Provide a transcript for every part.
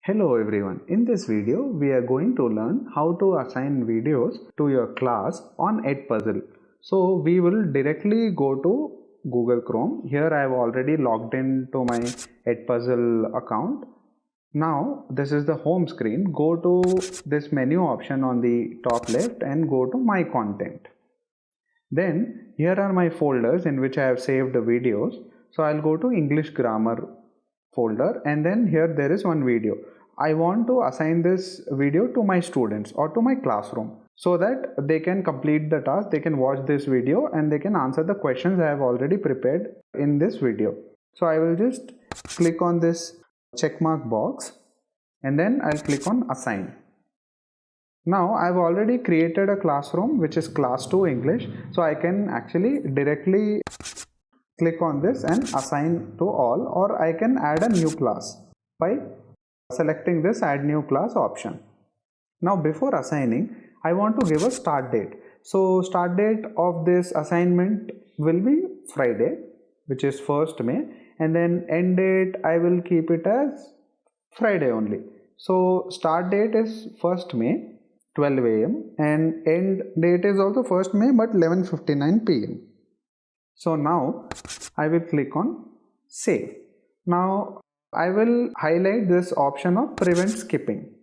Hello everyone, in this video we are going to learn how to assign videos to your class on Edpuzzle. So we will directly go to Google Chrome. Here I have already logged into my Edpuzzle account. Now this is the home screen. Go to this menu option on the top left and go to my content. Then here are my folders in which I have saved the videos. So I'll go to English grammar folder, and then here there is one video. I want to assign this video to my students or to my classroom so that they can complete the task, they can watch this video and they can answer the questions I have already prepared in this video. So I will just click on this checkmark box and then I'll click on assign. Now I've already created a classroom which is class 2 English, so I can actually directly click on this and assign to all, or I can add a new class by selecting this add new class option. Now before assigning, I want to give a start date. So start date of this assignment will be Friday, which is 1st May, and then end date I will keep it as Friday only. So start date is 1st May 12 AM and end date is also 1st May but 11:59 PM. So now I will click on save. Now I will highlight this option of prevent skipping.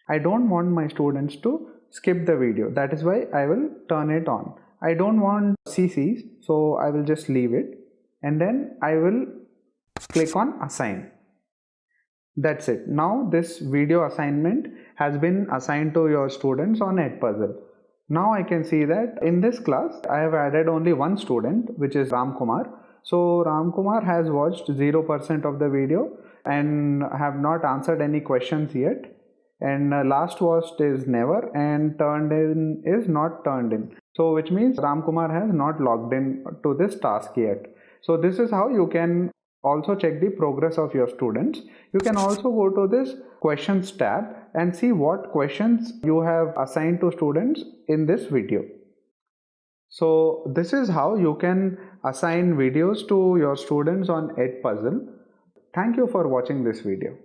I don't want my students to skip the video. That is why I will turn it on. I don't want CCs, so I will just leave it. And then I will click on assign. That's it. Now this video assignment has been assigned to your students on Edpuzzle. Now I can see that in this class I have added only one student, which is Ram Kumar. So Ram Kumar has watched 0% of the video and have not answered any questions yet. And last watched is never, and turned in is not turned in. So which means Ram Kumar has not logged in to this task yet. So this is how you can also check the progress of your students. You can also go to this questions tab and see what questions you have assigned to students in this video. So this is how you can assign videos to your students on Edpuzzle. Thank you for watching this video.